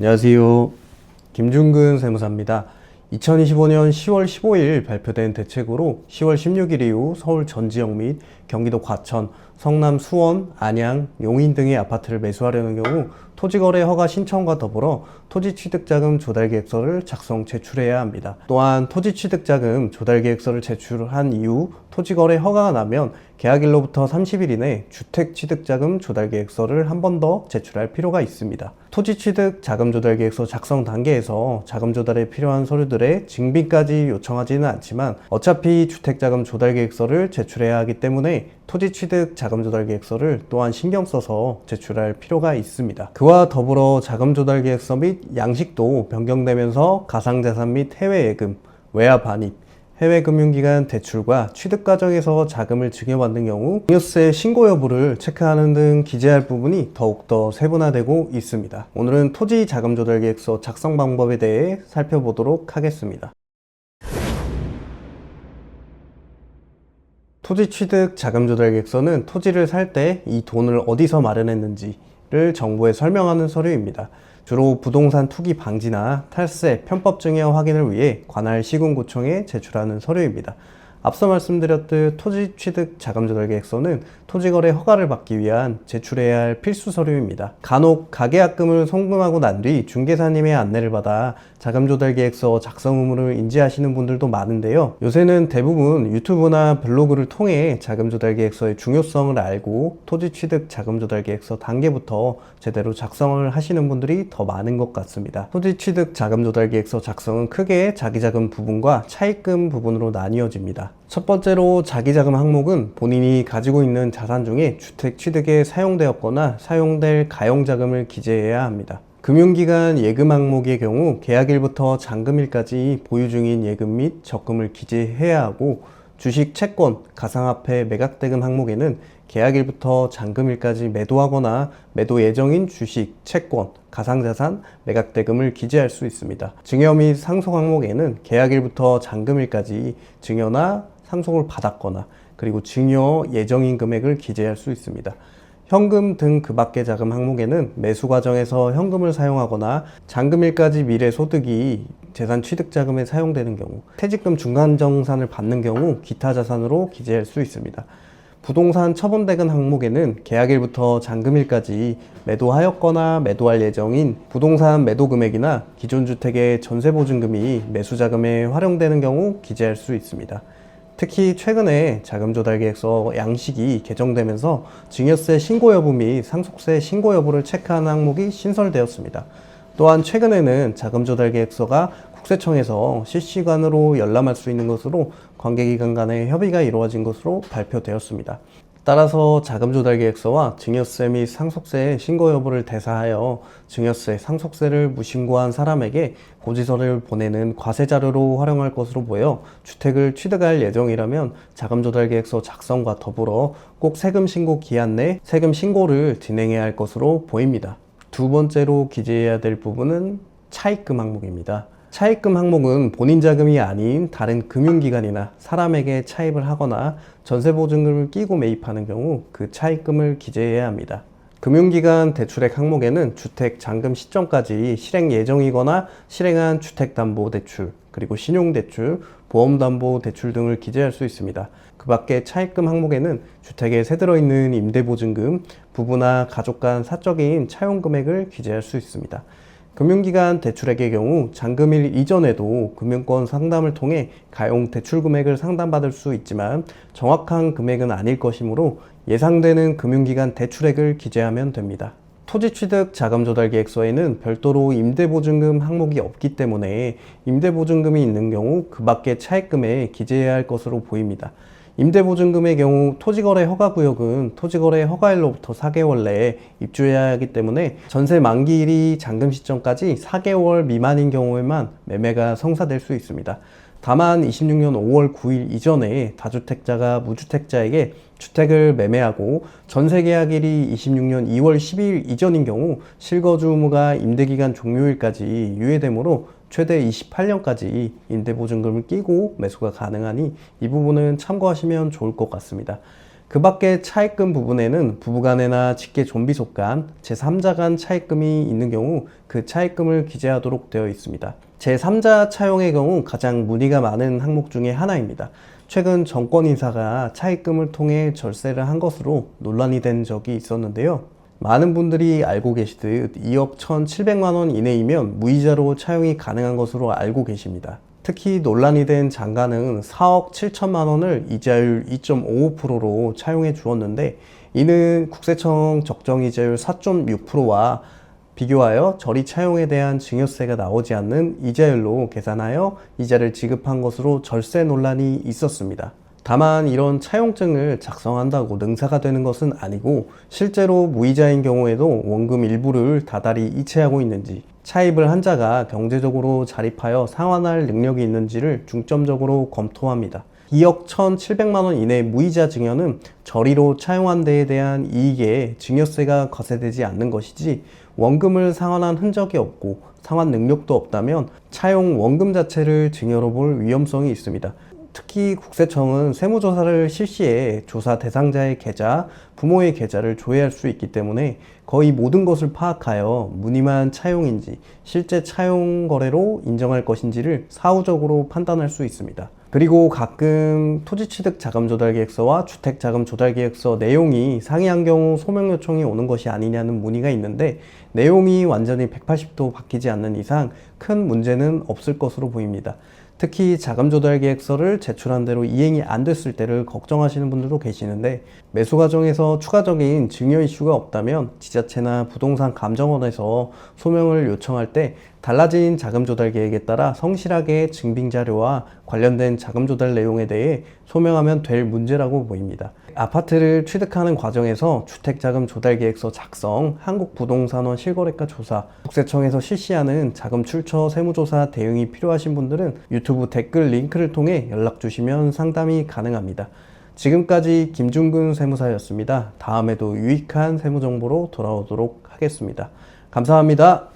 안녕하세요. 김중근 세무사입니다. 2025년 10월 15일 발표된 대책으로 10월 16일 이후 서울 전 지역 및 경기도 과천, 성남 수원, 안양, 용인 등의 아파트를 매수하려는 경우 토지거래 허가 신청과 더불어 토지취득자금 조달계획서를 작성 제출해야 합니다. 또한 토지취득자금 조달계획서를 제출한 이후 토지거래 허가가 나면 계약일로부터 30일 이내 주택취득자금 조달계획서를 한 번 더 제출할 필요가 있습니다. 토지취득 자금조달계획서 작성 단계에서 자금조달에 필요한 서류들의 증빙까지 요청하지는 않지만 어차피 주택자금 조달계획서를 제출해야 하기 때문에 토지취득 자금조달계획서를 또한 신경 써서 제출할 필요가 있습니다. 그와 더불어 자금조달계획서 및 양식도 변경되면서 가상자산 및 해외예금, 외화반입, 해외금융기관 대출과 취득 과정에서 자금을 증여받는 경우 증여세 신고 여부를 체크하는 등 기재할 부분이 더욱더 세분화되고 있습니다. 오늘은 토지 자금 조달 계획서 작성 방법에 대해 살펴보도록 하겠습니다. 토지 취득 자금 조달 계획서는 토지를 살 때 이 돈을 어디서 마련했는지를 정부에 설명하는 서류입니다. 주로 부동산 투기 방지나 탈세, 편법 증여 확인을 위해 관할 시군구청에 제출하는 서류입니다. 앞서 말씀드렸듯 토지 취득 자금 조달 계획서는 토지거래 허가를 받기 위한 제출해야 할 필수 서류입니다. 간혹 가계약금을 송금하고 난 뒤 중개사님의 안내를 받아 자금 조달 계획서 작성 의무를 인지하시는 분들도 많은데요. 요새는 대부분 유튜브나 블로그를 통해 자금 조달 계획서의 중요성을 알고 토지 취득 자금 조달 계획서 단계부터 제대로 작성을 하시는 분들이 더 많은 것 같습니다. 토지 취득 자금 조달 계획서 작성은 크게 자기자금 부분과 차입금 부분으로 나뉘어집니다. 첫 번째로 자기자금 항목은 본인이 가지고 있는 자산 중에 주택 취득에 사용되었거나 사용될 가용자금을 기재해야 합니다. 금융기관 예금 항목의 경우 계약일부터 잔금일까지 보유 중인 예금 및 적금을 기재해야 하고 주식, 채권, 가상화폐, 매각대금 항목에는 계약일부터 잔금일까지 매도하거나 매도 예정인 주식, 채권, 가상자산, 매각대금을 기재할 수 있습니다. 증여 및 상속 항목에는 계약일부터 잔금일까지 증여나 상속을 받았거나 그리고 증여 예정인 금액을 기재할 수 있습니다. 현금 등 그 밖의 자금 항목에는 매수 과정에서 현금을 사용하거나 잔금일까지 미래 소득이 재산 취득자금에 사용되는 경우, 퇴직금 중간정산을 받는 경우 기타 자산으로 기재할 수 있습니다. 부동산 처분대금 항목에는 계약일부터 잔금일까지 매도하였거나 매도할 예정인 부동산 매도 금액이나 기존 주택의 전세보증금이 매수자금에 활용되는 경우 기재할 수 있습니다. 특히 최근에 자금조달계획서 양식이 개정되면서 증여세 신고 여부 및 상속세 신고 여부를 체크하는 항목이 신설되었습니다. 또한 최근에는 자금조달계획서가 국세청에서 실시간으로 열람할 수 있는 것으로 관계기관 간의 협의가 이루어진 것으로 발표되었습니다. 따라서 자금조달계획서와 증여세 및 상속세의 신고 여부를 대사하여 증여세, 상속세를 무신고한 사람에게 고지서를 보내는 과세자료로 활용할 것으로 보여 주택을 취득할 예정이라면 자금조달계획서 작성과 더불어 꼭 세금 신고 기한 내 세금 신고를 진행해야 할 것으로 보입니다. 두 번째로 기재해야 될 부분은 차입금 항목입니다. 차입금 항목은 본인 자금이 아닌 다른 금융기관이나 사람에게 차입을 하거나 전세보증금을 끼고 매입하는 경우 그 차입금을 기재해야 합니다. 금융기관 대출액 항목에는 주택 잔금 시점까지 실행 예정이거나 실행한 주택담보대출, 그리고 신용대출, 보험담보대출 등을 기재할 수 있습니다. 그 밖에 차입금 항목에는 주택에 새들어 있는 임대보증금, 부부나 가족 간 사적인 차용금액을 기재할 수 있습니다. 금융기관 대출액의 경우 잔금일 이전에도 금융권 상담을 통해 가용 대출 금액을 상담받을 수 있지만 정확한 금액은 아닐 것이므로 예상되는 금융기관 대출액을 기재하면 됩니다. 토지취득 자금조달계획서에는 별도로 임대보증금 항목이 없기 때문에 임대보증금이 있는 경우 그 밖의 차입금에 기재해야 할 것으로 보입니다. 임대보증금의 경우 토지거래 허가구역은 토지거래 허가일로부터 4개월 내에 입주해야 하기 때문에 전세 만기일이 잔금 시점까지 4개월 미만인 경우에만 매매가 성사될 수 있습니다. 다만 26년 5월 9일 이전에 다주택자가 무주택자에게 주택을 매매하고 전세계약일이 26년 2월 12일 이전인 경우 실거주 의무가 임대기간 종료일까지 유예되므로 최대 28년까지 임대보증금을 끼고 매수가 가능하니 이 부분은 참고하시면 좋을 것 같습니다. 그 밖에 차입금 부분에는 부부간이나 직계 좀비 속간 제3자 간 차입금이 있는 경우 그 차입금을 기재하도록 되어 있습니다. 제3자 차용의 경우 가장 문의가 많은 항목 중에 하나입니다. 최근 정권 인사가 차입금을 통해 절세를 한 것으로 논란이 된 적이 있었는데요. 많은 분들이 알고 계시듯 2억 1,700만 원 이내이면 무이자로 차용이 가능한 것으로 알고 계십니다. 특히 논란이 된 장가는 4억 7천만 원을 이자율 2.55%로 차용해 주었는데, 이는 국세청 적정 이자율 4.6%와 비교하여 저리 차용에 대한 증여세가 나오지 않는 이자율로 계산하여 이자를 지급한 것으로 절세 논란이 있었습니다. 다만 이런 차용증을 작성한다고 능사가 되는 것은 아니고, 실제로 무이자인 경우에도 원금 일부를 다달이 이체하고 있는지, 차입을 한 자가 경제적으로 자립하여 상환할 능력이 있는지를 중점적으로 검토합니다. 2억 1,700만 원 이내 무이자 증여는 저리로 차용한 데에 대한 이익에 증여세가 거세되지 않는 것이지, 원금을 상환한 흔적이 없고 상환 능력도 없다면 차용 원금 자체를 증여로 볼 위험성이 있습니다. 특히 국세청은 세무조사를 실시해 조사 대상자의 계좌, 부모의 계좌를 조회할 수 있기 때문에 거의 모든 것을 파악하여 무늬만 차용인지 실제 차용 거래로 인정할 것인지를 사후적으로 판단할 수 있습니다. 그리고 가끔 토지취득자금조달계획서와 주택자금조달계획서 내용이 상이한 경우 소명 요청이 오는 것이 아니냐는 문의가 있는데, 내용이 완전히 180도 바뀌지 않는 이상 큰 문제는 없을 것으로 보입니다. 특히 자금조달계획서를 제출한 대로 이행이 안 됐을 때를 걱정하시는 분들도 계시는데, 매수 과정에서 추가적인 증여 이슈가 없다면 지자체나 부동산 감정원에서 소명을 요청할 때 달라진 자금조달계획에 따라 성실하게 증빙자료와 관련된 자금조달 내용에 대해 소명하면 될 문제라고 보입니다. 아파트를 취득하는 과정에서 주택자금조달계획서 작성, 한국부동산원 실거래가 조사, 국세청에서 실시하는 자금 출처 세무조사 대응이 필요하신 분들은 유튜브 댓글 링크를 통해 연락 주시면 상담이 가능합니다. 지금까지 김중근 세무사였습니다. 다음에도 유익한 세무정보로 돌아오도록 하겠습니다. 감사합니다.